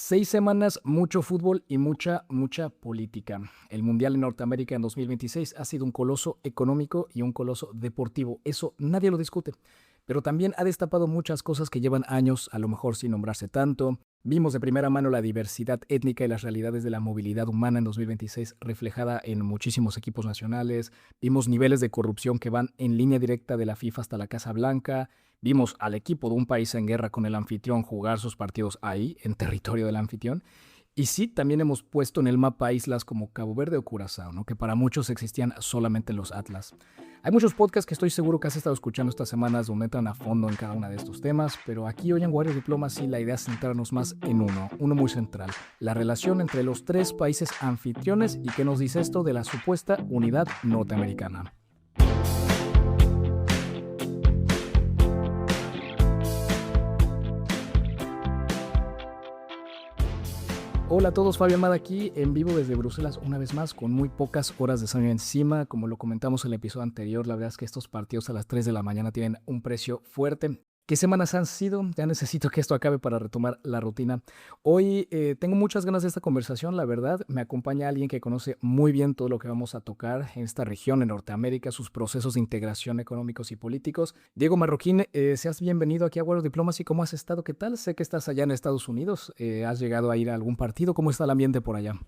6 semanas, mucho fútbol y mucha política. El Mundial en Norteamérica en 2026 ha sido un coloso económico y un coloso deportivo. Eso nadie lo discute. Pero también ha destapado muchas cosas que llevan años, a lo mejor sin nombrarse tanto. Vimos de primera mano la diversidad étnica y las realidades de la movilidad humana en 2026 reflejada en muchísimos equipos nacionales. Vimos niveles de corrupción que van en línea directa de la FIFA hasta la Casa Blanca. Vimos al equipo de un país en guerra con el anfitrión jugar sus partidos ahí, en territorio del anfitrión. Y sí, también hemos puesto en el mapa islas como Cabo Verde o Curazao, ¿no? Que para muchos existían solamente en los Atlas. Hay muchos podcasts que estoy seguro que has estado escuchando estas semanas donde entran a fondo en cada uno de estos temas, pero aquí hoy en Warrior Diplomacy la idea es centrarnos más en uno muy central, la relación entre los tres países anfitriones y qué nos dice esto de la supuesta unidad norteamericana. Hola a todos, Fabio Amada aquí, en vivo desde Bruselas una vez más, con muy pocas horas de sueño encima. Como lo comentamos en el episodio anterior, la verdad es que estos partidos a las 3 de la mañana tienen un precio fuerte. ¿Qué semanas han sido? Ya necesito que esto acabe para retomar la rutina. Hoy tengo muchas ganas de esta conversación, la verdad. Me acompaña alguien que conoce muy bien todo lo que vamos a tocar en esta región, en Norteamérica, sus procesos de integración económicos y políticos. Diego Marroquín, seas bienvenido aquí a World Diplomacy. ¿Cómo has estado? ¿Qué tal? Sé que estás allá en Estados Unidos. ¿Has llegado a ir a algún partido? ¿Cómo está el ambiente por allá?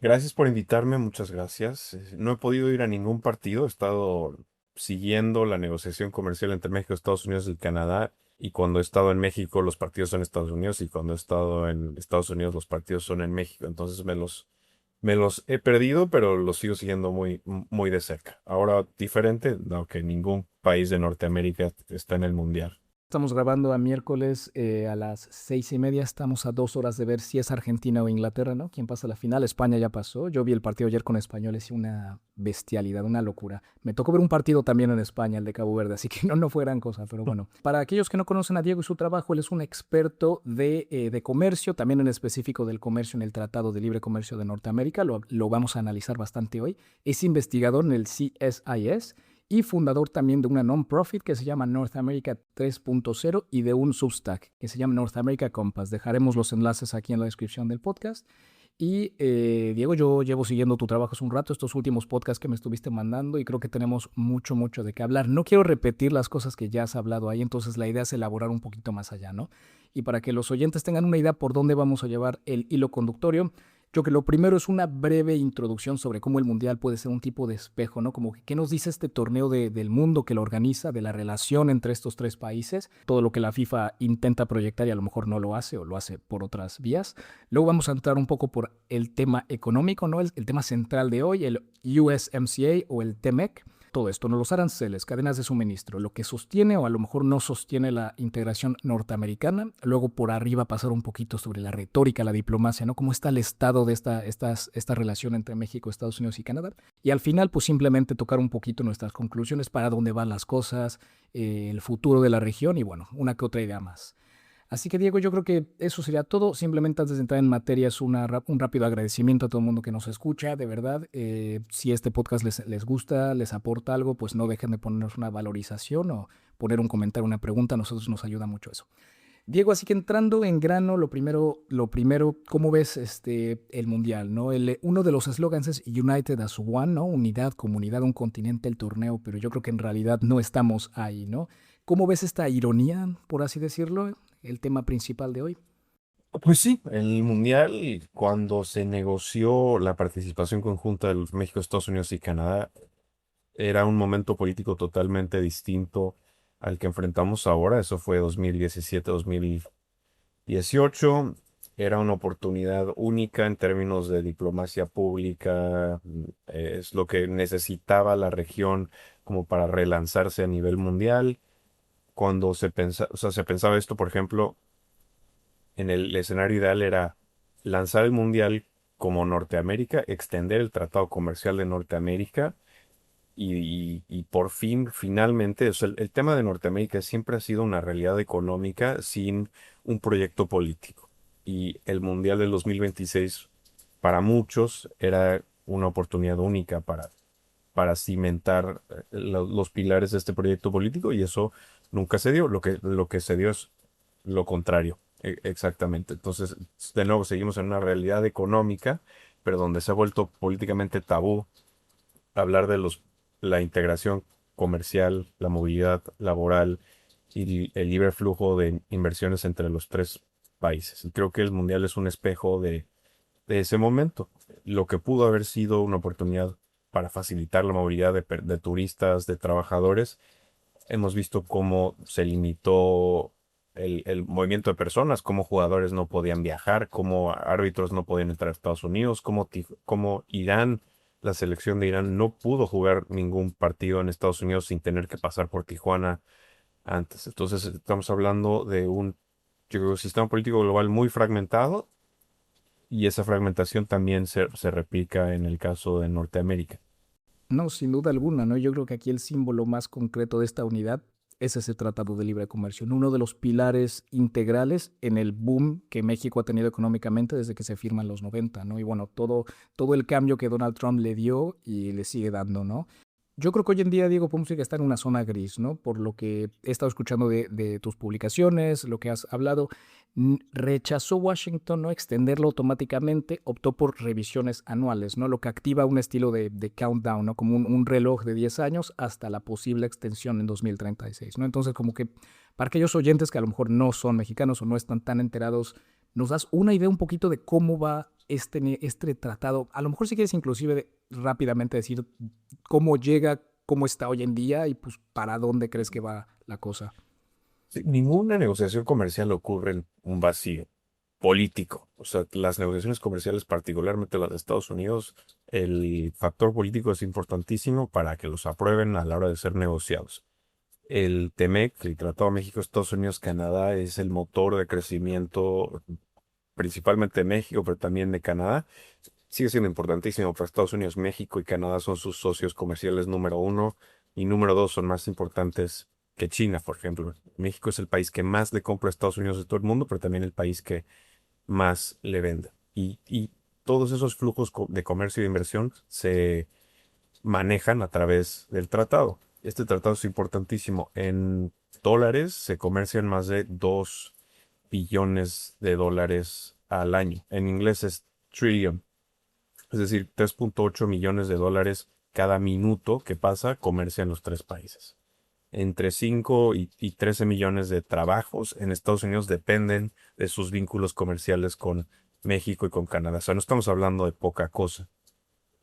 Gracias por invitarme, muchas gracias. No he podido ir a ningún partido, he estado siguiendo la negociación comercial entre México, Estados Unidos y Canadá, y cuando he estado en México los partidos son en Estados Unidos y cuando he estado en Estados Unidos los partidos son en México, entonces me los he perdido, pero los sigo siguiendo muy de cerca. Ahora diferente, dado que ningún país de Norteamérica está en el Mundial. Estamos grabando a miércoles a las 6:30. Estamos a 2 horas de ver si es Argentina o Inglaterra, ¿no? ¿Quién pasa a la final? España ya pasó. Yo vi el partido ayer con españoles y una bestialidad, una locura. Me tocó ver un partido también en España, el de Cabo Verde, así que no fue gran cosa, pero bueno. Para aquellos que no conocen a Diego y su trabajo, él es un experto de comercio, también en específico del comercio en el Tratado de Libre Comercio de Norteamérica. Lo vamos a analizar bastante hoy. Es investigador en el CSIS y fundador también de una non-profit que se llama North America 3.0 y de un Substack que se llama North America Compass. Dejaremos los enlaces aquí en la descripción del podcast. Y Diego, yo llevo siguiendo tu trabajo hace un rato, estos últimos podcasts que me estuviste mandando, y creo que tenemos mucho de qué hablar. No quiero repetir las cosas que ya has hablado ahí, entonces la idea es elaborar un poquito más allá, ¿no? Y para que los oyentes tengan una idea por dónde vamos a llevar el hilo conductorio, yo que lo primero es una breve introducción sobre cómo el Mundial puede ser un tipo de espejo, ¿no? Como que qué nos dice este torneo del mundo que lo organiza, de la relación entre estos tres países, todo lo que la FIFA intenta proyectar y a lo mejor no lo hace o lo hace por otras vías. Luego vamos a entrar un poco por el tema económico, ¿no? El tema central de hoy, el USMCA o el TEMEC. Todo esto, ¿no? Los aranceles, cadenas de suministro, lo que sostiene o a lo mejor no sostiene la integración norteamericana. Luego por arriba pasar un poquito sobre la retórica, la diplomacia, ¿no? ¿Cómo está el estado de esta relación entre México, Estados Unidos y Canadá? Y al final, pues simplemente tocar un poquito nuestras conclusiones para dónde van las cosas, el futuro de la región y bueno, una que otra idea más. Así que Diego, yo creo que eso sería todo. Simplemente antes de entrar en materia es un rápido agradecimiento a todo el mundo que nos escucha, de verdad. Si este podcast les gusta, les aporta algo, pues no dejen de ponernos una valorización o poner un comentario, una pregunta. A nosotros nos ayuda mucho eso. Diego, así que entrando en grano, lo primero, ¿cómo ves el mundial? ¿No? Uno de los eslogans es United as One, ¿no? Unidad, comunidad, un continente, el torneo, pero yo creo que en realidad no estamos ahí, ¿no? ¿Cómo ves esta ironía, por así decirlo, el tema principal de hoy? Pues sí, el Mundial, cuando se negoció la participación conjunta de México, Estados Unidos y Canadá, era un momento político totalmente distinto al que enfrentamos ahora. Eso fue 2017, 2018. Era una oportunidad única en términos de diplomacia pública. Es lo que necesitaba la región como para relanzarse a nivel mundial. Cuando se pensaba esto, por ejemplo, en el escenario ideal era lanzar el mundial como Norteamérica, extender el tratado comercial de Norteamérica y por fin, finalmente, o sea, el tema de Norteamérica siempre ha sido una realidad económica sin un proyecto político. Y el mundial del 2026 para muchos era una oportunidad única para cimentar los pilares de este proyecto político y eso nunca se dio. Lo que se dio es lo contrario. Exactamente. Entonces, de nuevo, seguimos en una realidad económica, pero donde se ha vuelto políticamente tabú hablar de la integración comercial, la movilidad laboral y el libre flujo de inversiones entre los tres países. Y creo que el Mundial es un espejo de ese momento. Lo que pudo haber sido una oportunidad para facilitar la movilidad de turistas, de trabajadores, hemos visto cómo se limitó el movimiento de personas, cómo jugadores no podían viajar, cómo árbitros no podían entrar a Estados Unidos, cómo Irán, la selección de Irán no pudo jugar ningún partido en Estados Unidos sin tener que pasar por Tijuana antes. Entonces estamos hablando de yo creo, sistema político global muy fragmentado y esa fragmentación también se replica en el caso de Norteamérica. No, sin duda alguna, ¿no? Yo creo que aquí el símbolo más concreto de esta unidad es ese Tratado de Libre Comercio, ¿no? Uno de los pilares integrales en el boom que México ha tenido económicamente desde que se firman los 90, ¿no? Y bueno, todo el cambio que Donald Trump le dio y le sigue dando, ¿no? Yo creo que hoy en día Diego Pumsic está en una zona gris, ¿no? Por lo que he estado escuchando de tus publicaciones, lo que has hablado. Rechazó Washington no extenderlo automáticamente, optó por revisiones anuales, ¿no? Lo que activa un estilo de countdown, ¿no? Como un reloj de 10 años hasta la posible extensión en 2036, ¿no? Entonces, como que para aquellos oyentes que a lo mejor no son mexicanos o no están tan enterados, nos das una idea un poquito de cómo va este tratado. A lo mejor si quieres inclusive rápidamente decir cómo llega, cómo está hoy en día y pues para dónde crees que va la cosa. Sí, ninguna negociación comercial ocurre en un vacío político. O sea, las negociaciones comerciales, particularmente las de Estados Unidos, el factor político es importantísimo para que los aprueben a la hora de ser negociados. El TEMEC, el Tratado México, Estados Unidos, Canadá, es el motor de crecimiento principalmente de México, pero también de Canadá. Sigue siendo importantísimo para Estados Unidos. México y Canadá son sus socios comerciales número uno y número dos son más importantes que China, por ejemplo. México es el país que más le compra a Estados Unidos de todo el mundo, pero también el país que más le vende. Y todos esos flujos de comercio y de inversión se manejan a través del tratado. Este tratado es importantísimo. En dólares se comercian más de 2 billones de dólares al año. En inglés es trillion, es decir, 3.8 millones de dólares cada minuto que pasa comercian los tres países. Entre 5 y 13 millones de trabajos en Estados Unidos dependen de sus vínculos comerciales con México y con Canadá. O sea, no estamos hablando de poca cosa.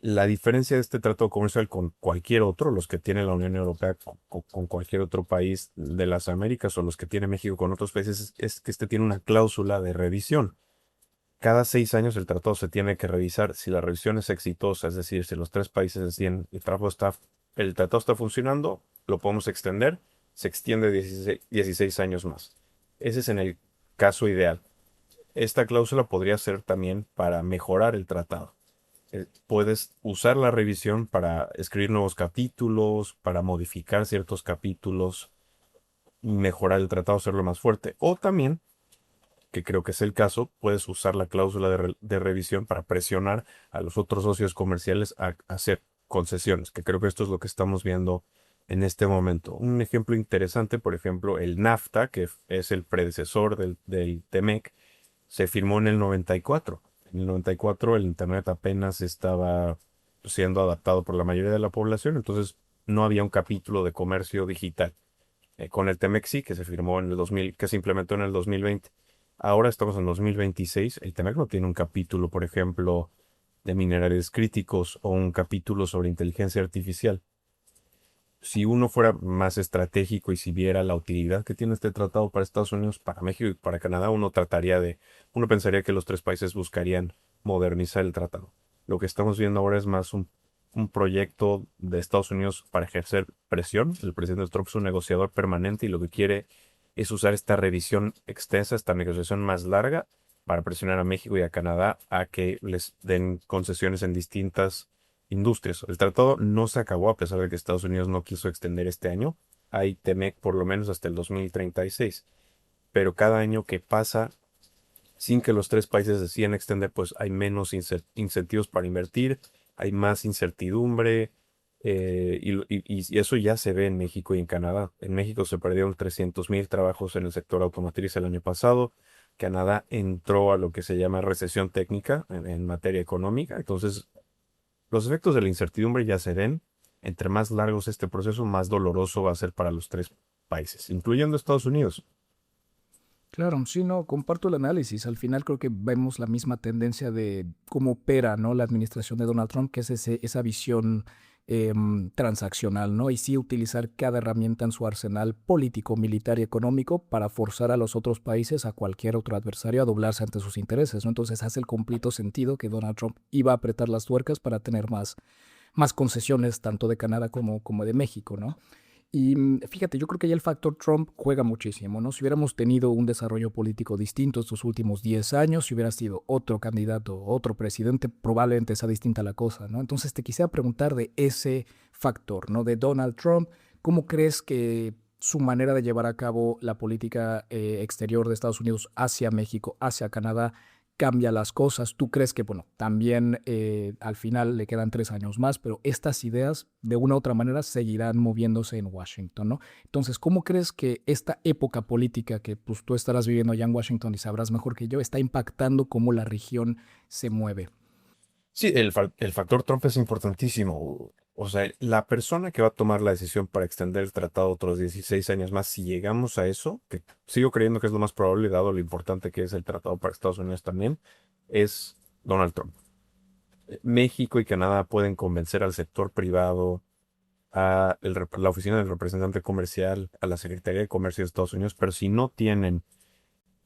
La diferencia de este tratado comercial con cualquier otro, los que tiene la Unión Europea con cualquier otro país de las Américas o los que tiene México con otros países, es que este tiene una cláusula de revisión. Cada 6 años el tratado se tiene que revisar. Si la revisión es exitosa, es decir, si los tres países deciden el tratado está funcionando, lo podemos extender, se extiende 16 años más. Ese es en el caso ideal. Esta cláusula podría ser también para mejorar el tratado. Puedes usar la revisión para escribir nuevos capítulos, para modificar ciertos capítulos, mejorar el tratado, hacerlo más fuerte. O también, que creo que es el caso, puedes usar la cláusula de revisión para presionar a los otros socios comerciales a hacer concesiones, que creo que esto es lo que estamos viendo en este momento. Un ejemplo interesante, por ejemplo, el NAFTA, que es el predecesor del TEMEC, se firmó en el 94. En el 94 el Internet apenas estaba siendo adaptado por la mayoría de la población, entonces no había un capítulo de comercio digital. Con el TEMEC que se firmó en el 2000, que se implementó en el 2020. Ahora estamos en 2026, el TEMEC no tiene un capítulo, por ejemplo, de minerales críticos o un capítulo sobre inteligencia artificial. Si uno fuera más estratégico y si viera la utilidad que tiene este tratado para Estados Unidos, para México y para Canadá, uno pensaría que los tres países buscarían modernizar el tratado. Lo que estamos viendo ahora es más un proyecto de Estados Unidos para ejercer presión. El presidente Trump es un negociador permanente y lo que quiere es usar esta revisión extensa, esta negociación más larga, para presionar a México y a Canadá a que les den concesiones en distintas industrias. El tratado no se acabó a pesar de que Estados Unidos no quiso extender este año. Hay TEMEC por lo menos hasta el 2036. Pero cada año que pasa sin que los tres países decidan extender, pues hay menos incentivos para invertir, hay más incertidumbre, y eso ya se ve en México y en Canadá. En México se perdieron 300,000 trabajos en el sector automotriz el año pasado. Canadá entró a lo que se llama recesión técnica en materia económica. Entonces, los efectos de la incertidumbre ya se ven. Entre más largo es este proceso, más doloroso va a ser para los tres países, incluyendo Estados Unidos. Claro, sí, no, comparto el análisis. Al final creo que vemos la misma tendencia de cómo opera, ¿no? La administración de Donald Trump, que es esa visión transaccional, ¿no? Y sí utilizar cada herramienta en su arsenal político, militar y económico para forzar a los otros países, a cualquier otro adversario, a doblarse ante sus intereses, ¿no? Entonces hace el completo sentido que Donald Trump iba a apretar las tuercas para tener más concesiones tanto de Canadá como de México, ¿no? Y fíjate, yo creo que ya el factor Trump juega muchísimo, ¿no? Si hubiéramos tenido un desarrollo político distinto estos últimos 10 años, si hubiera sido otro candidato, otro presidente, probablemente sea distinta la cosa, ¿no? Entonces te quisiera preguntar de ese factor, ¿no? De Donald Trump, ¿cómo crees que su manera de llevar a cabo la política exterior de Estados Unidos hacia México, hacia Canadá, cambia las cosas? ¿Tú crees que, bueno, también al final le quedan 3 años más, pero estas ideas de una u otra manera seguirán moviéndose en Washington, ¿no? Entonces, ¿cómo crees que esta época política que pues, tú estarás viviendo allá en Washington y sabrás mejor que yo, está impactando cómo la región se mueve? Sí, el factor Trump es importantísimo. O sea, la persona que va a tomar la decisión para extender el tratado otros 16 años más, si llegamos a eso, que sigo creyendo que es lo más probable, dado lo importante que es el tratado para Estados Unidos también, es Donald Trump. México y Canadá pueden convencer al sector privado, la oficina del representante comercial, a la Secretaría de Comercio de Estados Unidos, pero si no tienen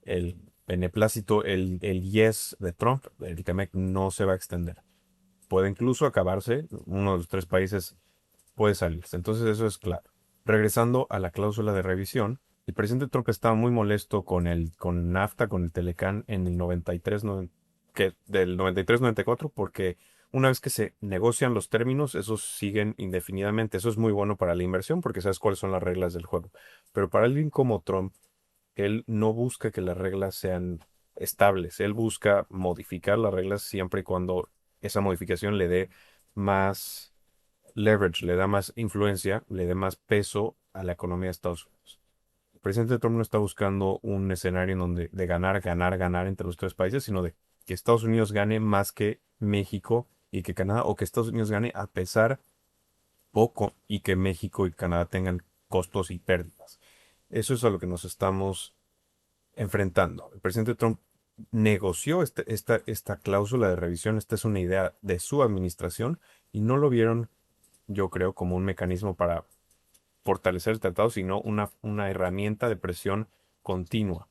el beneplácito, el yes de Trump, el TEMEC no se va a extender. Puede incluso acabarse, uno de los tres países puede salirse. Entonces eso es claro. Regresando a la cláusula de revisión, el presidente Trump estaba muy molesto con NAFTA, con el Telecán en el 93, del 93-94, porque una vez que se negocian los términos, esos siguen indefinidamente. Eso es muy bueno para la inversión porque sabes cuáles son las reglas del juego. Pero para alguien como Trump, él no busca que las reglas sean estables. Él busca modificar las reglas siempre y cuando esa modificación le dé más leverage, le da más influencia, le dé más peso a la economía de Estados Unidos. El presidente Trump no está buscando un escenario en donde de ganar, ganar, ganar entre los tres países, sino de que Estados Unidos gane más que México y que Canadá, o que Estados Unidos gane a pesar poco y que México y Canadá tengan costos y pérdidas. Eso es a lo que nos estamos enfrentando. El presidente Trump negoció esta cláusula de revisión. Esta es una idea de su administración y no lo vieron, yo creo, como un mecanismo para fortalecer el tratado, sino una herramienta de presión continua.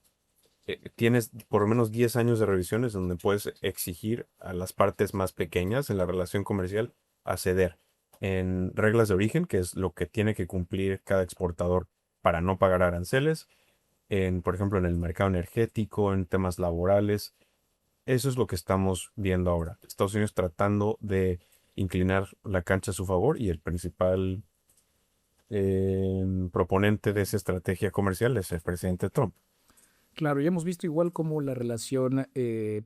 Tienes por lo menos 10 años de revisiones donde puedes exigir a las partes más pequeñas en la relación comercial a ceder en reglas de origen, que es lo que tiene que cumplir cada exportador para no pagar aranceles, por ejemplo, en el mercado energético, en temas laborales. Eso es lo que estamos viendo ahora. Estados Unidos tratando de inclinar la cancha a su favor y el principal proponente de esa estrategia comercial es el presidente Trump. Claro, y hemos visto igual cómo la relación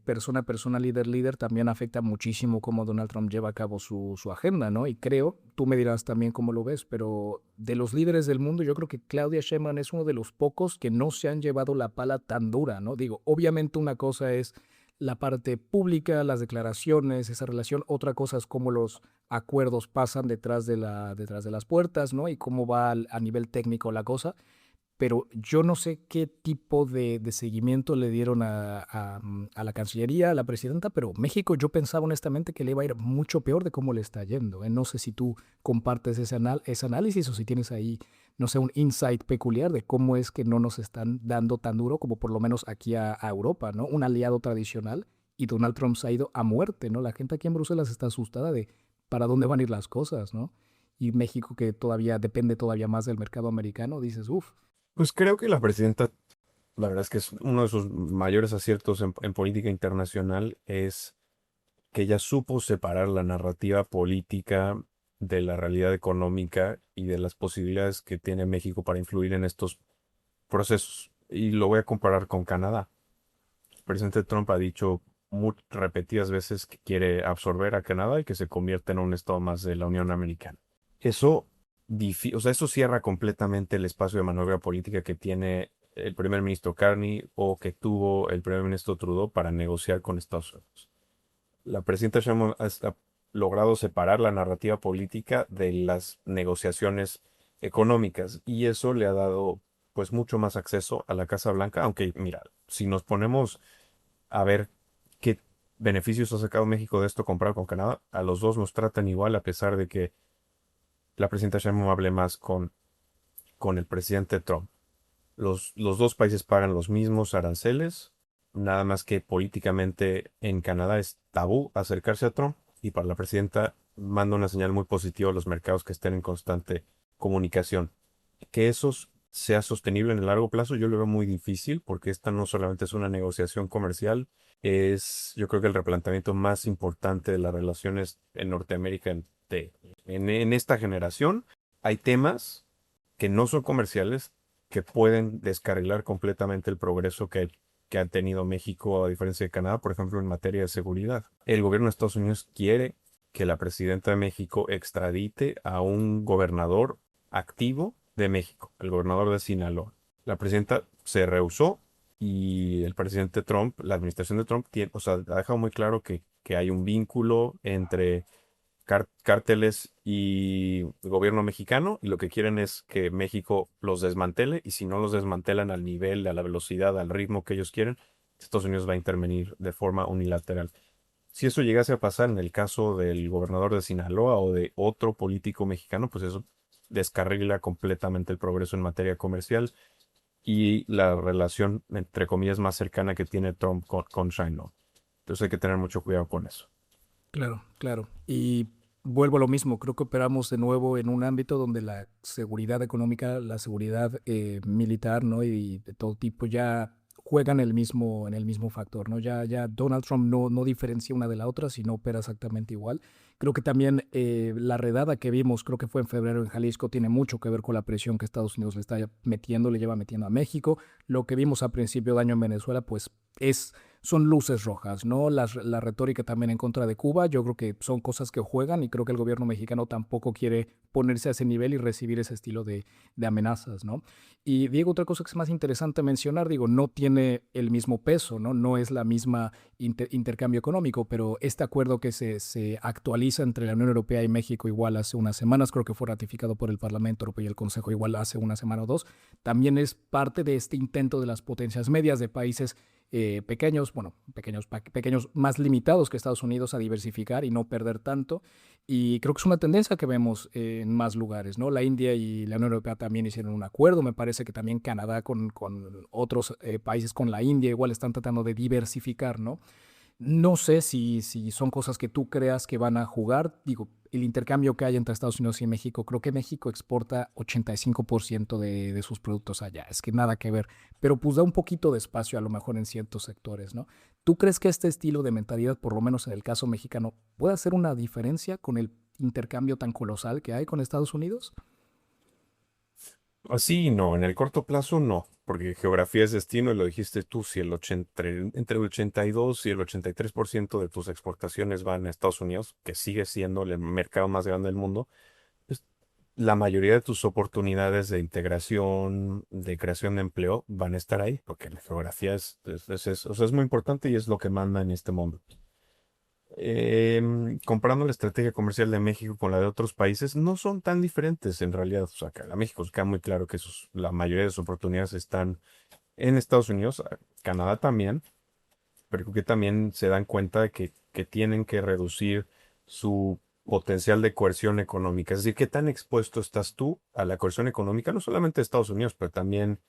persona a persona, líder líder, también afecta muchísimo cómo Donald Trump lleva a cabo su agenda, ¿no? Y creo, tú me dirás también cómo lo ves, pero de los líderes del mundo, yo creo que Claudia Sheinbaum es uno de los pocos que no se han llevado la pala tan dura, ¿no? Digo, obviamente una cosa es la parte pública, las declaraciones, esa relación, otra cosa es cómo los acuerdos pasan detrás de las puertas, ¿no? Y cómo va a nivel técnico la cosa, pero yo no sé qué tipo de seguimiento le dieron a la Cancillería, a la presidenta, pero México yo pensaba honestamente que le iba a ir mucho peor de cómo le está yendo. No sé si tú compartes ese análisis o si tienes ahí, no sé, un insight peculiar de cómo es que no nos están dando tan duro como por lo menos aquí a Europa, ¿no? Un aliado tradicional y Donald Trump se ha ido a muerte, ¿no? La gente aquí en Bruselas está asustada de para dónde van a ir las cosas, ¿no? Y México, que todavía depende todavía más del mercado americano, dices, uff. Pues creo que la presidenta, la verdad es que es uno de sus mayores aciertos en política internacional es que ella supo separar la narrativa política de la realidad económica y de las posibilidades que tiene México para influir en estos procesos. Y lo voy a comparar con Canadá. El presidente Trump ha dicho repetidas veces que quiere absorber a Canadá y que se convierta en un estado más de la Unión Americana. Eso, o sea, eso cierra completamente el espacio de maniobra política que tiene el primer ministro Carney o que tuvo el primer ministro Trudeau para negociar con Estados Unidos. La presidenta Sheinbaum ha logrado separar la narrativa política de las negociaciones económicas y eso le ha dado pues mucho más acceso a la Casa Blanca, aunque mira, si nos ponemos a ver qué beneficios ha sacado México de esto comparado con Canadá, a los dos nos tratan igual a pesar de que la presidenta Sheinbaum hable más con el presidente Trump. Los dos países pagan los mismos aranceles, nada más que políticamente en Canadá es tabú acercarse a Trump y para la presidenta manda una señal muy positiva a los mercados que estén en constante comunicación. Que eso sea sostenible en el largo plazo, yo lo veo muy difícil porque esta no solamente es una negociación comercial, es yo creo que el replanteamiento más importante de las relaciones en Norteamérica en esta generación. Hay temas que no son comerciales que pueden descarrilar completamente el progreso que ha tenido México a diferencia de Canadá, por ejemplo, en materia de seguridad. El gobierno de Estados Unidos quiere que la presidenta de México extradite a un gobernador activo de México, el gobernador de Sinaloa. La presidenta se rehusó y el presidente Trump, la administración de Trump, o sea, ha dejado muy claro que hay un vínculo entre cárteles y gobierno mexicano y lo que quieren es que México los desmantele y si no los desmantelan al nivel, a la velocidad, al ritmo que ellos quieren, Estados Unidos va a intervenir de forma unilateral. Si eso llegase a pasar en el caso del gobernador de Sinaloa o de otro político mexicano, pues eso descarrila completamente el progreso en materia comercial y la relación, entre comillas, más cercana que tiene Trump con China. Entonces hay que tener mucho cuidado con eso. Claro, claro. Y vuelvo a lo mismo, creo que operamos de nuevo en un ámbito donde la seguridad económica, la seguridad militar, ¿no? Y de todo tipo ya juegan en el mismo factor, ¿no? Ya Donald Trump no diferencia una de la otra, sino opera exactamente igual. Creo que también la redada que vimos, creo que fue en febrero en Jalisco, tiene mucho que ver con la presión que Estados Unidos le está metiendo, le lleva metiendo a México. Lo que vimos a principio de año en Venezuela, pues es son luces rojas, ¿no? La retórica también en contra de Cuba, yo creo que son cosas que juegan y creo que el gobierno mexicano tampoco quiere ponerse a ese nivel y recibir ese estilo de amenazas, ¿no? Y Diego, otra cosa que es más interesante mencionar, digo, no tiene el mismo peso, ¿no? No es la misma intercambio económico, pero este acuerdo que se actualiza entre la Unión Europea y México igual hace unas semanas, creo que fue ratificado por el Parlamento Europeo y el Consejo igual hace una semana o dos, también es parte de este intento de las potencias medias de países pequeños, bueno, pequeños más limitados que Estados Unidos a diversificar y no perder tanto. Y creo que es una tendencia que vemos en más lugares, ¿no? La India y la Unión Europea también hicieron un acuerdo, me parece que también Canadá con otros países, con la India, igual están tratando de diversificar, ¿no? No sé si son cosas que tú creas que van a jugar. Digo, el intercambio que hay entre Estados Unidos y México, creo que México exporta 85% de sus productos allá. Es que nada que ver. Pero pues da un poquito de espacio a lo mejor en ciertos sectores, ¿no? ¿Tú crees que este estilo de mentalidad, por lo menos en el caso mexicano, puede hacer una diferencia con el intercambio tan colosal que hay con Estados Unidos? Así no, en el corto plazo no, porque geografía es destino y lo dijiste tú, si entre el 82 y el 83% de tus exportaciones van a Estados Unidos, que sigue siendo el mercado más grande del mundo, pues, la mayoría de tus oportunidades de integración, de creación de empleo van a estar ahí, porque la geografía o sea, es muy importante y es lo que manda en este mundo. Comparando la estrategia comercial de México con la de otros países, no son tan diferentes en realidad. O sea, que a México queda muy claro que la mayoría de sus oportunidades están en Estados Unidos, Canadá también, pero creo que también se dan cuenta de que tienen que reducir su potencial de coerción económica. Es decir, qué tan expuesto estás tú a la coerción económica, no solamente de Estados Unidos, pero también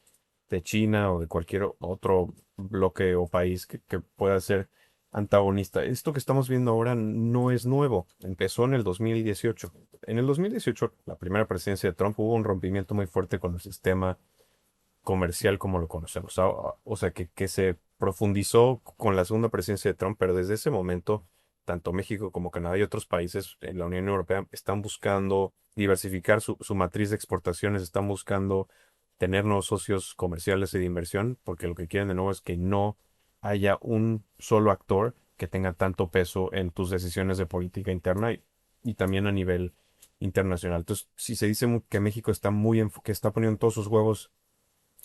de China o de cualquier otro bloque o país que pueda ser antagonista. Esto que estamos viendo ahora no es nuevo, empezó en el 2018. En el 2018, la primera presidencia de Trump, hubo un rompimiento muy fuerte con el sistema comercial como lo conocemos. O sea, que se profundizó con la segunda presidencia de Trump, pero desde ese momento, tanto México como Canadá y otros países en la Unión Europea están buscando diversificar su matriz de exportaciones, están buscando tener nuevos socios comerciales y de inversión, porque lo que quieren de nuevo es que no haya un solo actor que tenga tanto peso en tus decisiones de política interna y también a nivel internacional. Entonces, si se dice que México está que está poniendo todos sus huevos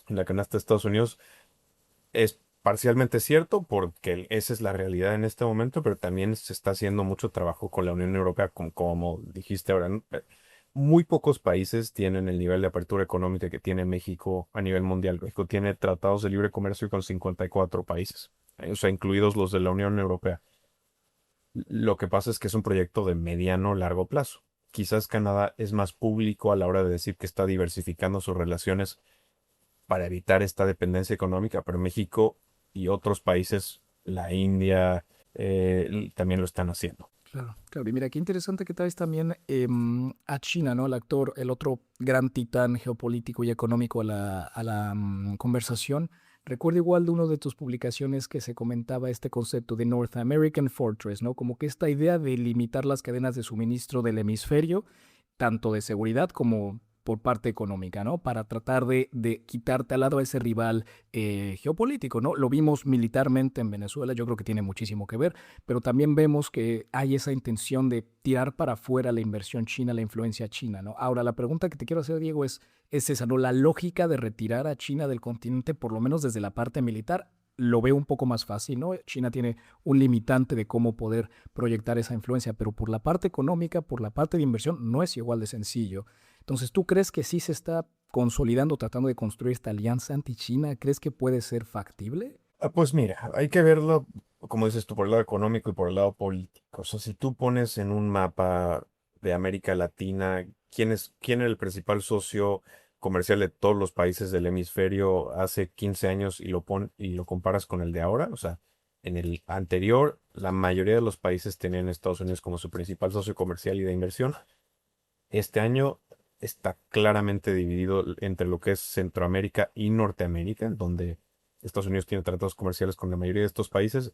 en la canasta de Estados Unidos es parcialmente cierto porque esa es la realidad en este momento, pero también se está haciendo mucho trabajo con la Unión Europea, como dijiste ahora, ¿no? Muy pocos países tienen el nivel de apertura económica que tiene México a nivel mundial. México tiene tratados de libre comercio con 54 países, o sea, incluidos los de la Unión Europea. Lo que pasa es que es un proyecto de mediano largo plazo. Quizás Canadá es más público a la hora de decir que está diversificando sus relaciones para evitar esta dependencia económica, pero México y otros países, la India, también lo están haciendo. Claro, claro. Y mira, qué interesante que traes también a China, ¿no? El actor, el otro gran titán geopolítico y económico a la conversación. Recuerdo igual de una de tus publicaciones que se comentaba este concepto de North American Fortress, ¿no? Como que esta idea de limitar las cadenas de suministro del hemisferio, tanto de seguridad como por parte económica, ¿no? Para tratar de quitarte al lado a ese rival geopolítico, ¿no? Lo vimos militarmente en Venezuela, yo creo que tiene muchísimo que ver, pero también vemos que hay esa intención de tirar para afuera la inversión china, la influencia china, ¿no? Ahora, la pregunta que te quiero hacer, Diego, es esa, ¿no? La lógica de retirar a China del continente, por lo menos desde la parte militar, lo veo un poco más fácil, ¿no? China tiene un limitante de cómo poder proyectar esa influencia, pero por la parte económica, por la parte de inversión, no es igual de sencillo. Entonces, ¿tú crees que sí se está consolidando, tratando de construir esta alianza anti-China? ¿Crees que puede ser factible? Pues mira, hay que verlo, como dices tú, por el lado económico y por el lado político. O sea, si tú pones en un mapa de América Latina quién era el principal socio comercial de todos los países del hemisferio hace 15 años y lo comparas con el de ahora, o sea, en el anterior, la mayoría de los países tenían a Estados Unidos como su principal socio comercial y de inversión. Este año está claramente dividido entre lo que es Centroamérica y Norteamérica, en donde Estados Unidos tiene tratados comerciales con la mayoría de estos países,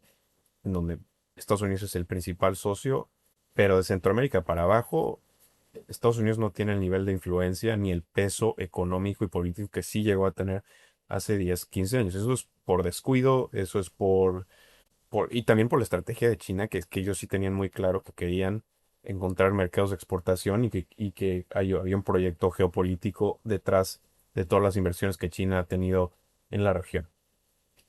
en donde Estados Unidos es el principal socio, pero de Centroamérica para abajo, Estados Unidos no tiene el nivel de influencia ni el peso económico y político que sí llegó a tener hace 10, 15 años. Eso es por descuido, eso es y también por la estrategia de China, que es que ellos sí tenían muy claro que querían encontrar mercados de exportación y que había un proyecto geopolítico detrás de todas las inversiones que China ha tenido en la región.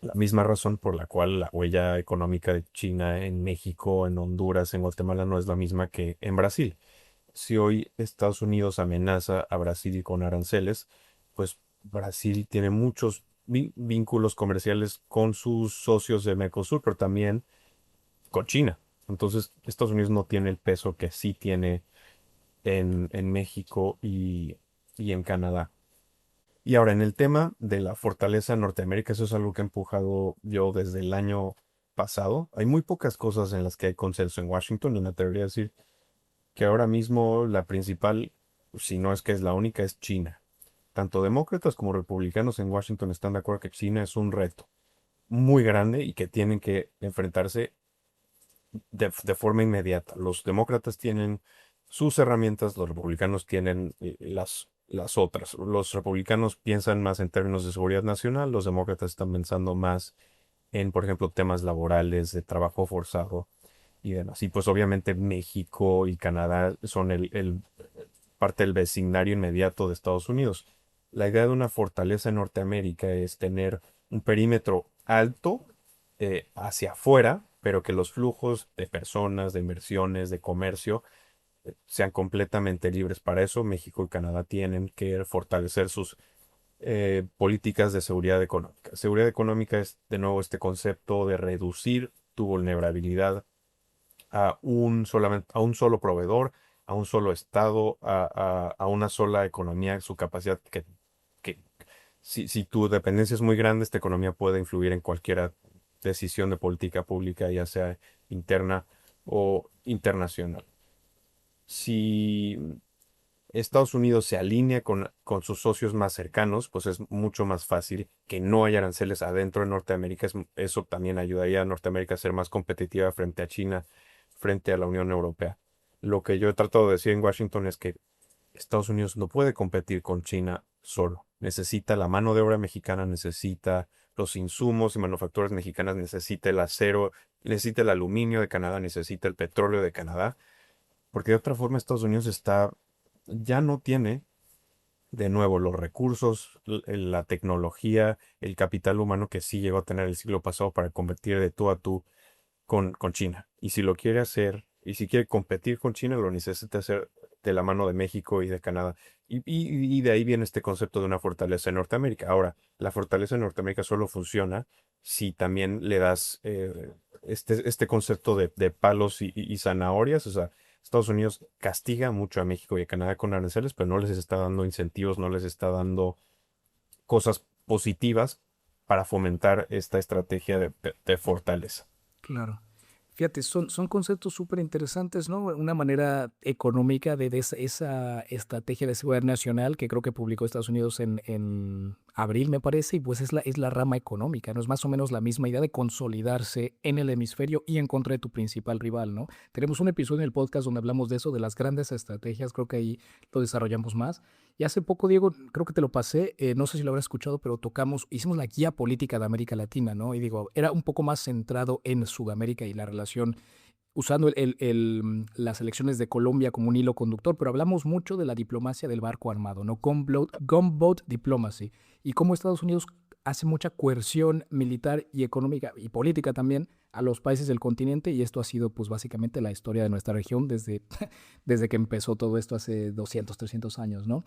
La misma razón por la cual la huella económica de China en México, en Honduras, en Guatemala no es la misma que en Brasil. Si hoy Estados Unidos amenaza a Brasil con aranceles, pues Brasil tiene muchos vínculos comerciales con sus socios de Mercosur, pero también con China. Entonces, Estados Unidos no tiene el peso que sí tiene en México y en Canadá. Y ahora, en el tema de la fortaleza en Norteamérica, eso es algo que he empujado yo desde el año pasado. Hay muy pocas cosas en las que hay consenso en Washington y me atrevería a decir que ahora mismo la principal, si no es que es la única, es China. Tanto demócratas como republicanos en Washington están de acuerdo que China es un reto muy grande y que tienen que enfrentarse de forma inmediata. Los demócratas tienen sus herramientas, los republicanos tienen las otras. Los republicanos piensan más en términos de seguridad nacional, los demócratas están pensando más en, por ejemplo, temas laborales, de trabajo forzado y demás. Y pues obviamente México y Canadá son parte del vecindario inmediato de Estados Unidos. La idea de una fortaleza en Norteamérica es tener un perímetro alto hacia afuera, pero que los flujos de personas, de inversiones, de comercio sean completamente libres. Para eso México y Canadá tienen que fortalecer sus políticas de seguridad económica. Seguridad económica es de nuevo este concepto de reducir tu vulnerabilidad a un solo proveedor, a un solo estado, a una sola economía, su capacidad que si tu dependencia es muy grande, esta economía puede influir en cualquier decisión de política pública, ya sea interna o internacional. Si Estados Unidos se alinea con sus socios más cercanos, pues es mucho más fácil que no haya aranceles adentro de Norteamérica. Eso también ayudaría a Norteamérica a ser más competitiva frente a China, frente a la Unión Europea. Lo que yo he tratado de decir en Washington es que Estados Unidos no puede competir con China solo. Necesita la mano de obra mexicana, necesita los insumos y manufacturas mexicanas, necesita el acero, necesita el aluminio de Canadá, necesita el petróleo de Canadá, porque de otra forma Estados Unidos ya no tiene de nuevo, los recursos, la tecnología, el capital humano que sí llegó a tener el siglo pasado para competir de tú a tú con China. Y si lo quiere hacer, y si quiere competir con China, lo necesita hacer de la mano de México y de Canadá. Y de ahí viene este concepto de una fortaleza en Norteamérica. Ahora, la fortaleza en Norteamérica solo funciona si también le das este concepto de palos y zanahorias. O sea, Estados Unidos castiga mucho a México y a Canadá con aranceles, pero no les está dando incentivos, no les está dando cosas positivas para fomentar esta estrategia de fortaleza. Claro. Fíjate, son conceptos súper interesantes, ¿no? Una manera económica de esa estrategia de seguridad nacional que creo que publicó Estados Unidos en abril, me parece, y pues es la rama económica, ¿no? Es más o menos la misma idea de consolidarse en el hemisferio y en contra de tu principal rival, ¿no? Tenemos un episodio en el podcast donde hablamos de eso, de las grandes estrategias, creo que ahí lo desarrollamos más. Y hace poco, Diego, creo que te lo pasé, no sé si lo habrás escuchado, pero hicimos la guía política de América Latina, ¿no? Y digo, era un poco más centrado en Sudamérica y la relación, usando las elecciones de Colombia como un hilo conductor, pero hablamos mucho de la diplomacia del barco armado, ¿no? Gunboat diplomacy, y cómo Estados Unidos hace mucha coerción militar y económica y política también a los países del continente, y esto ha sido pues básicamente la historia de nuestra región desde, desde que empezó todo esto hace 200 300 años, ¿no?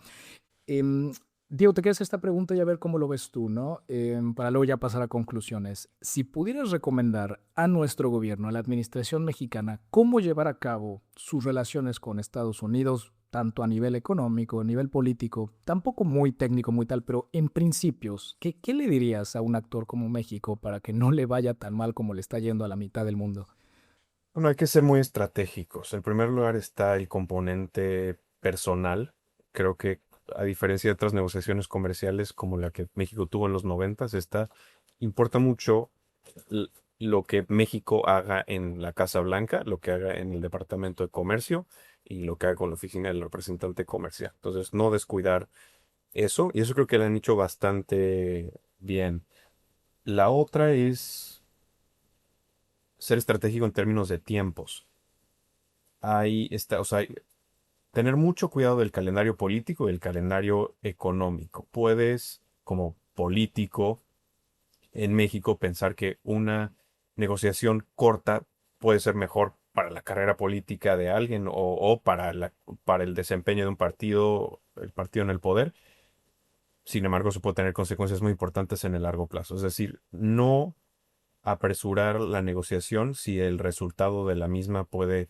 Em, Diego, te quiero hacer esta pregunta y a ver cómo lo ves tú, ¿no? Para luego ya pasar a conclusiones. Si pudieras recomendar a nuestro gobierno, a la administración mexicana, cómo llevar a cabo sus relaciones con Estados Unidos, tanto a nivel económico, a nivel político, tampoco muy técnico, muy tal, pero en principios, ¿qué le dirías a un actor como México para que no le vaya tan mal como le está yendo a la mitad del mundo? Bueno, hay que ser muy estratégicos. En primer lugar está el componente personal. Creo que a diferencia de otras negociaciones comerciales como la que México tuvo en los noventas, importa mucho l- lo que México haga en la Casa Blanca, lo que haga en el Departamento de Comercio y lo que haga con la oficina del representante comercial. Entonces, no descuidar eso, y eso creo que lo han hecho bastante bien. La otra es ser estratégico en términos de tiempos. Ahí está, o sea, tener mucho cuidado del calendario político y el calendario económico. Puedes, como político en México, pensar que una negociación corta puede ser mejor para la carrera política de alguien o para el desempeño de un partido, el partido en el poder. Sin embargo, eso puede tener consecuencias muy importantes en el largo plazo. Es decir, no apresurar la negociación si el resultado de la misma puede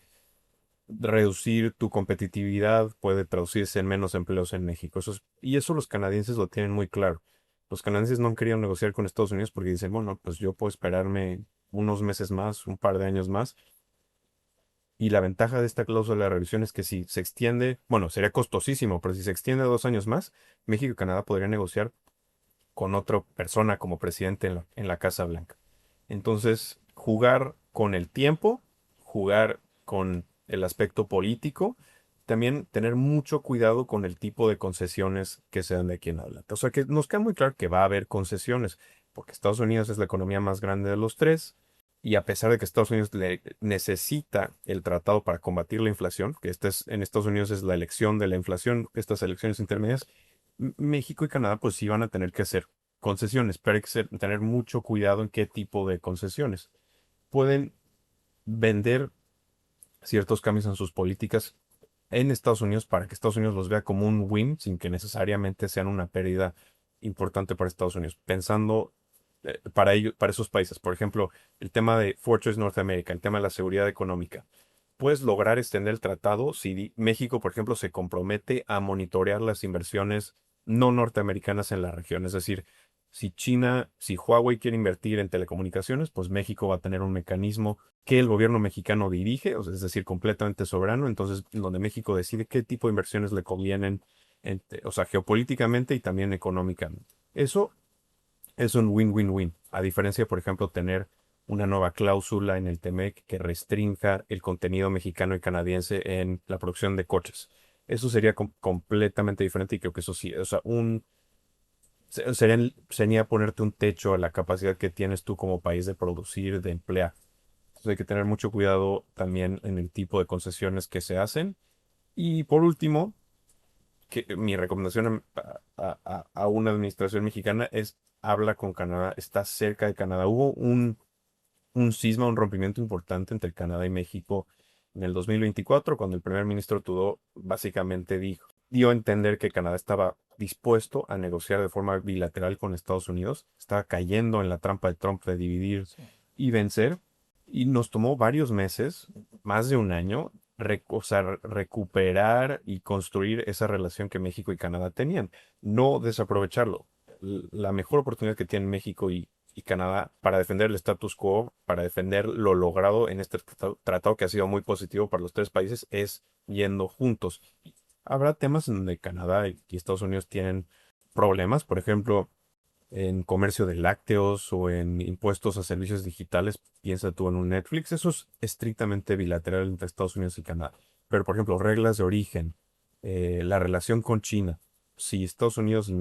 reducir tu competitividad, puede traducirse en menos empleos en México. Y eso los canadienses lo tienen muy claro. Los canadienses no han querido negociar con Estados Unidos porque dicen, bueno, pues yo puedo esperarme unos meses más, un par de años más. Y la ventaja de esta cláusula de revisión es que si se extiende, bueno, sería costosísimo, pero si se extiende 2 años más, México y Canadá podrían negociar con otra persona como presidente en la Casa Blanca. Entonces, jugar con el tiempo, jugar con el aspecto político, también tener mucho cuidado con el tipo de concesiones que se dan de aquí en adelante. O sea que nos queda muy claro que va a haber concesiones, porque Estados Unidos es la economía más grande de los tres, y a pesar de que Estados Unidos necesita el tratado para combatir la inflación, que en Estados Unidos es la elección de la inflación, estas elecciones intermedias, México y Canadá pues sí van a tener que hacer concesiones, pero hay que tener mucho cuidado en qué tipo de concesiones. Pueden vender ciertos cambios en sus políticas en Estados Unidos para que Estados Unidos los vea como un win sin que necesariamente sean una pérdida importante para Estados Unidos. Pensando para ellos, para esos países, por ejemplo, el tema de Fortress North America, el tema de la seguridad económica. Puedes lograr extender el tratado si México, por ejemplo, se compromete a monitorear las inversiones no norteamericanas en la región. Es decir, si Huawei quiere invertir en telecomunicaciones, pues México va a tener un mecanismo que el gobierno mexicano dirige, es decir, completamente soberano, entonces donde México decide qué tipo de inversiones le convienen, o sea, geopolíticamente y también económicamente. Eso es un win-win-win, a diferencia, por ejemplo, tener una nueva cláusula en el TEMEC que restrinja el contenido mexicano y canadiense en la producción de coches. Eso sería completamente diferente y creo que eso sí, o sea, sería ponerte un techo a la capacidad que tienes tú como país de producir, de emplear. Entonces hay que tener mucho cuidado también en el tipo de concesiones que se hacen. Y por último, que mi recomendación a una administración mexicana es habla con Canadá, está cerca de Canadá. Hubo un cisma, un rompimiento importante entre Canadá y México en el 2024, cuando el primer ministro Trudeau básicamente dio a entender que Canadá estaba dispuesto a negociar de forma bilateral con Estados Unidos, estaba cayendo en la trampa de Trump de dividir Sí. y vencer, y nos tomó varios meses, más de un año, o sea, recuperar y construir esa relación que México y Canadá tenían, no desaprovecharlo. La mejor oportunidad que tienen México y Canadá para defender el status quo, para defender lo logrado en este tratado que ha sido muy positivo para los tres países, es yendo juntos. Habrá temas en donde Canadá y Estados Unidos tienen problemas, por ejemplo, en comercio de lácteos o en impuestos a servicios digitales, piensa tú en un Netflix, eso es estrictamente bilateral entre Estados Unidos y Canadá. Pero, por ejemplo, reglas de origen, la relación con China. Si Estados Unidos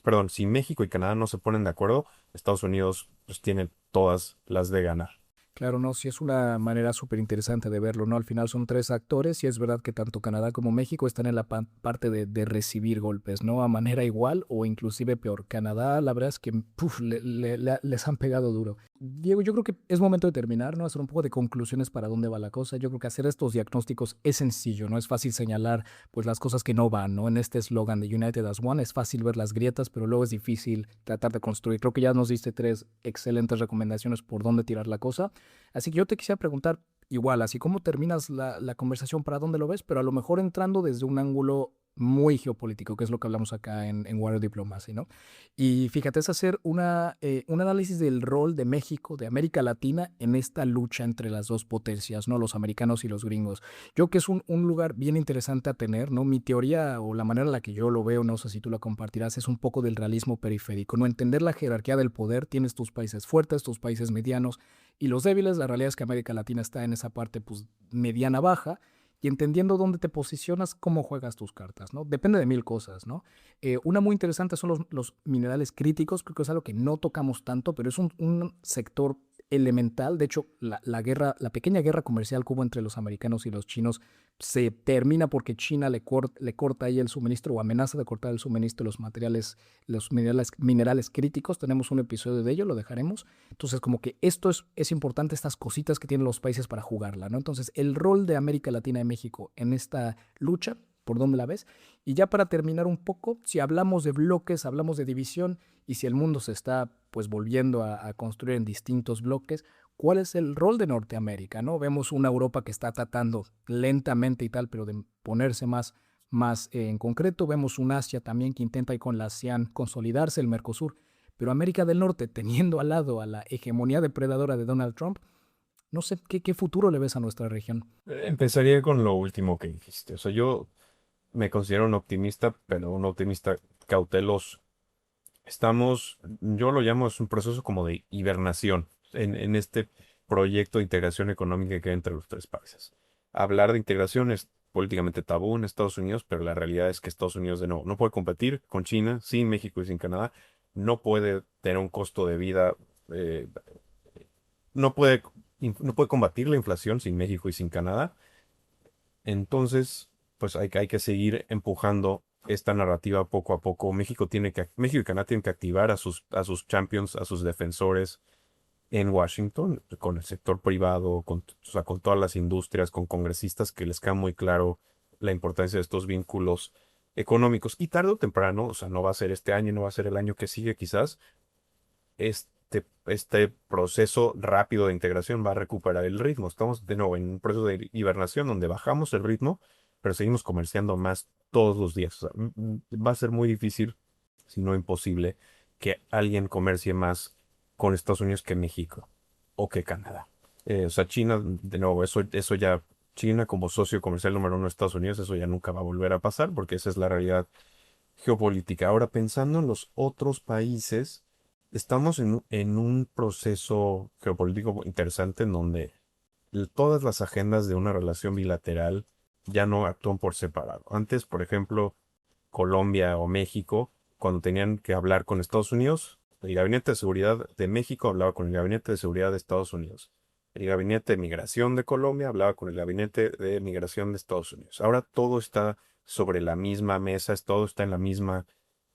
perdón, si México y Canadá no se ponen de acuerdo, Estados Unidos pues tiene todas las de ganar. Claro, no, sí es una manera súper interesante de verlo, ¿no? Al final son tres actores y es verdad que tanto Canadá como México están en la parte de recibir golpes, ¿no? A manera igual o inclusive peor. Canadá, la verdad es que puf, les han pegado duro. Diego, yo creo que es momento de terminar, ¿no? Hacer un poco de conclusiones para dónde va la cosa. Yo creo que hacer estos diagnósticos es sencillo, ¿no? Es fácil señalar pues las cosas que no van, ¿no? En este eslogan de United as One es fácil ver las grietas, pero luego es difícil tratar de construir. Creo que ya nos diste tres excelentes recomendaciones por dónde tirar la cosa. Así que yo te quisiera preguntar, igual, así como terminas la conversación, ¿para dónde lo ves? Pero a lo mejor entrando desde un ángulo muy geopolítico, que es lo que hablamos acá en Warrior Diplomacy, ¿no? Y fíjate, es hacer un análisis del rol de México, de América Latina, en esta lucha entre las dos potencias, ¿no? Los americanos y los gringos. Yo creo que es un lugar bien interesante a tener, ¿no? Mi teoría o la manera en la que yo lo veo, no sé si tú la compartirás, es un poco del realismo periférico, ¿no? Entender la jerarquía del poder, tienes tus países fuertes, tus países medianos, y los débiles. La realidad es que América Latina está en esa parte pues mediana baja y entendiendo dónde te posicionas, cómo juegas tus cartas, ¿no? Depende de mil cosas, ¿no? Una muy interesante son los minerales críticos, creo que es algo que no tocamos tanto, pero es un sector elemental. De hecho, la pequeña guerra comercial que hubo entre los americanos y los chinos se termina porque China le corta ahí el suministro o amenaza de cortar el suministro de los minerales críticos. Tenemos un episodio de ello, lo dejaremos. Entonces, como que esto es importante, estas cositas que tienen los países para jugarla, ¿no? Entonces, el rol de América Latina y México en esta lucha, ¿por dónde la ves? Y ya para terminar un poco, si hablamos de bloques, hablamos de división, y si el mundo se está pues volviendo a construir en distintos bloques, ¿cuál es el rol de Norteamérica? ¿No? Vemos una Europa que está tratando lentamente y tal, pero de ponerse más en concreto. Vemos un Asia también que intenta y con la ASEAN consolidarse, el Mercosur. Pero América del Norte, teniendo al lado a la hegemonía depredadora de Donald Trump, no sé qué futuro le ves a nuestra región. Empezaría con lo último que dijiste. O sea, yo me considero un optimista, pero un optimista cauteloso. Yo lo llamo, es un proceso como de hibernación en este proyecto de integración económica que hay entre los tres países. Hablar de integración es políticamente tabú en Estados Unidos, pero la realidad es que Estados Unidos de nuevo no puede competir con China, sin México y sin Canadá. No puede tener un costo de vida, eh, no puede, no puede combatir la inflación sin México y sin Canadá. Entonces, pues hay que seguir empujando esta narrativa poco a poco. México y Canadá tienen que activar a sus champions, a sus defensores en Washington, con el sector privado, o sea, con todas las industrias, con congresistas que les queda muy claro la importancia de estos vínculos económicos. Y tarde o temprano, o sea, no va a ser este año, no va a ser el año que sigue quizás, este proceso rápido de integración va a recuperar el ritmo. Estamos de nuevo en un proceso de hibernación donde bajamos el ritmo, pero seguimos comerciando más todos los días. O sea, va a ser muy difícil, si no imposible, que alguien comercie más con Estados Unidos que México o que Canadá. O sea, China, de nuevo, eso ya, China como socio comercial número uno de Estados Unidos, eso ya nunca va a volver a pasar porque esa es la realidad geopolítica. Ahora, pensando en los otros países, estamos en un proceso geopolítico interesante en donde todas las agendas de una relación bilateral ya no actúan por separado. Antes, por ejemplo, Colombia o México, cuando tenían que hablar con Estados Unidos, el Gabinete de Seguridad de México hablaba con el Gabinete de Seguridad de Estados Unidos. El Gabinete de Migración de Colombia hablaba con el Gabinete de Migración de Estados Unidos. Ahora todo está sobre la misma mesa, todo está en la misma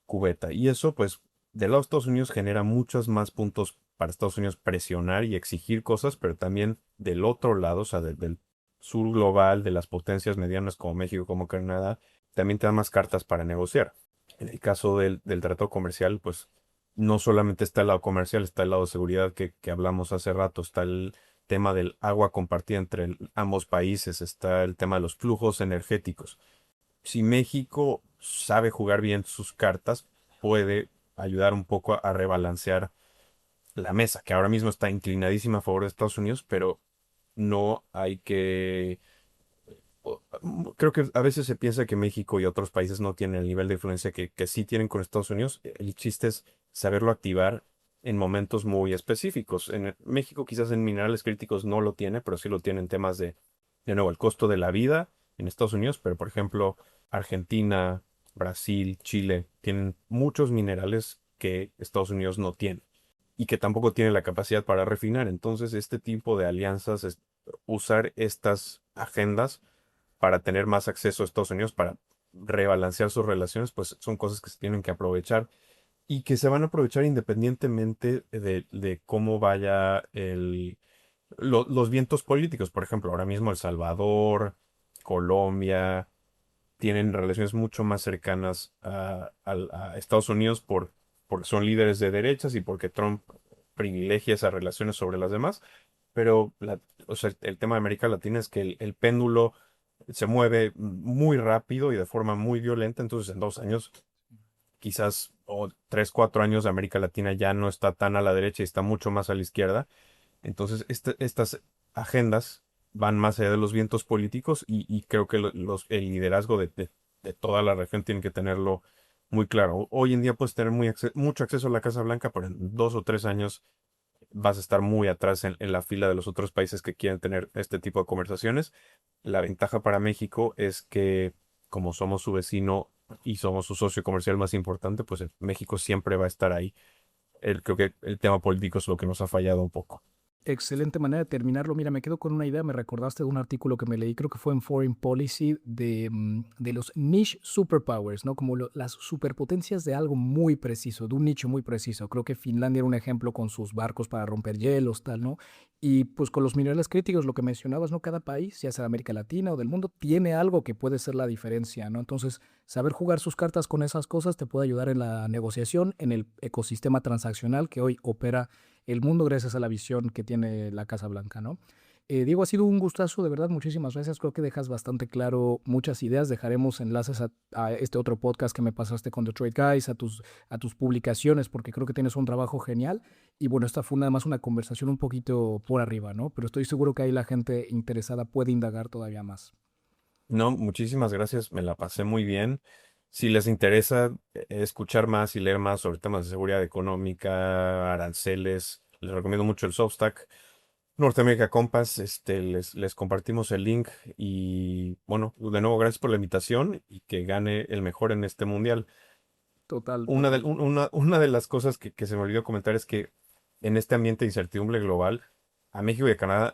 cubeta. Y eso, pues, del lado de Estados Unidos genera muchos más puntos para Estados Unidos presionar y exigir cosas, pero también del otro lado, o sea, del sur global, de las potencias medianas como México, como Canadá, también te da más cartas para negociar. En el caso del tratado comercial, pues no solamente está el lado comercial, está el lado de seguridad que hablamos hace rato, está el tema del agua compartida entre ambos países, está el tema de los flujos energéticos. Si México sabe jugar bien sus cartas, puede ayudar un poco a rebalancear la mesa, que ahora mismo está inclinadísima a favor de Estados Unidos, pero no hay que creo que a veces se piensa que México y otros países no tienen el nivel de influencia que sí tienen con Estados Unidos. El chiste es saberlo activar en momentos muy específicos. En México quizás en minerales críticos no lo tiene, pero sí lo tiene en temas de nuevo, el costo de la vida en Estados Unidos, pero por ejemplo, Argentina, Brasil, Chile tienen muchos minerales que Estados Unidos no tiene y que tampoco tiene la capacidad para refinar. Entonces, este tipo de alianzas, usar estas agendas para tener más acceso a Estados Unidos, para rebalancear sus relaciones, pues son cosas que se tienen que aprovechar y que se van a aprovechar independientemente de cómo vaya los vientos políticos. Por ejemplo, ahora mismo El Salvador, Colombia, tienen relaciones mucho más cercanas a Estados Unidos porque son líderes de derechas y porque Trump privilegia esas relaciones sobre las demás. Pero o sea, el tema de América Latina es que el péndulo se mueve muy rápido y de forma muy violenta, entonces en 2 años, quizás, o 3, 4 años, América Latina ya no está tan a la derecha y está mucho más a la izquierda. Entonces, estas agendas van más allá de los vientos políticos y creo que el liderazgo de toda la región tiene que tenerlo muy claro. Hoy en día puedes tener mucho acceso a la Casa Blanca, pero en 2 o 3 años vas a estar muy atrás en la fila de los otros países que quieren tener este tipo de conversaciones. La ventaja para México es que como somos su vecino y somos su socio comercial más importante, pues México siempre va a estar ahí. Creo que el tema político es lo que nos ha fallado un poco. Excelente manera de terminarlo. Mira, me quedo con una idea. Me recordaste de un artículo que me leí, creo que fue en Foreign Policy, de los niche superpowers, ¿no? Como las superpotencias de algo muy preciso, de un nicho muy preciso. Creo que Finlandia era un ejemplo con sus barcos para romper hielos, tal, ¿no? Y pues con los minerales críticos, lo que mencionabas, ¿no? Cada país, ya sea de América Latina o del mundo, tiene algo que puede ser la diferencia, ¿no? Entonces, saber jugar sus cartas con esas cosas te puede ayudar en la negociación, en el ecosistema transaccional que hoy opera el mundo gracias a la visión que tiene la Casa Blanca, ¿no? Diego, ha sido un gustazo, de verdad, muchísimas gracias. Creo que dejas bastante claro muchas ideas. Dejaremos enlaces a este otro podcast que me pasaste con Detroit Guys, a tus publicaciones, porque creo que tienes un trabajo genial. Y bueno, esta fue nada más una conversación un poquito por arriba, ¿no? Pero estoy seguro que ahí la gente interesada puede indagar todavía más. No, muchísimas gracias, me la pasé muy bien. Si les interesa escuchar más y leer más sobre temas de seguridad económica, aranceles, les recomiendo mucho el Substack. Norteamérica Compass, les compartimos el link y bueno, de nuevo gracias por la invitación y que gane el mejor en este mundial. Total, Una de, total. un- una de las cosas que se me olvidó comentar es que en este ambiente de incertidumbre global, a México y a Canadá,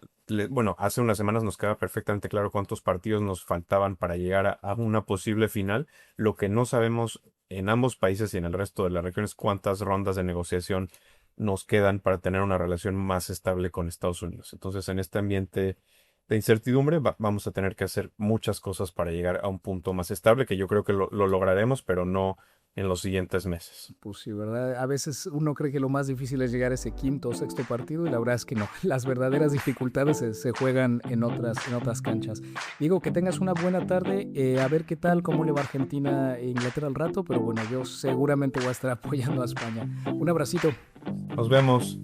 bueno, hace unas semanas nos queda perfectamente claro cuántos partidos nos faltaban para llegar a una posible final. Lo que no sabemos en ambos países y en el resto de la región es cuántas rondas de negociación nos quedan para tener una relación más estable con Estados Unidos. Entonces, en este ambiente de incertidumbre, vamos a tener que hacer muchas cosas para llegar a un punto más estable, que yo creo que lo lograremos, pero no en los siguientes meses. Pues sí, ¿verdad? A veces uno cree que lo más difícil es llegar a ese quinto o sexto partido y la verdad es que no. Las verdaderas dificultades se juegan en otras canchas. Digo, que tengas una buena tarde. A ver qué tal, cómo le va Argentina e Inglaterra al rato, pero bueno, yo seguramente voy a estar apoyando a España. Un abracito. Nos vemos.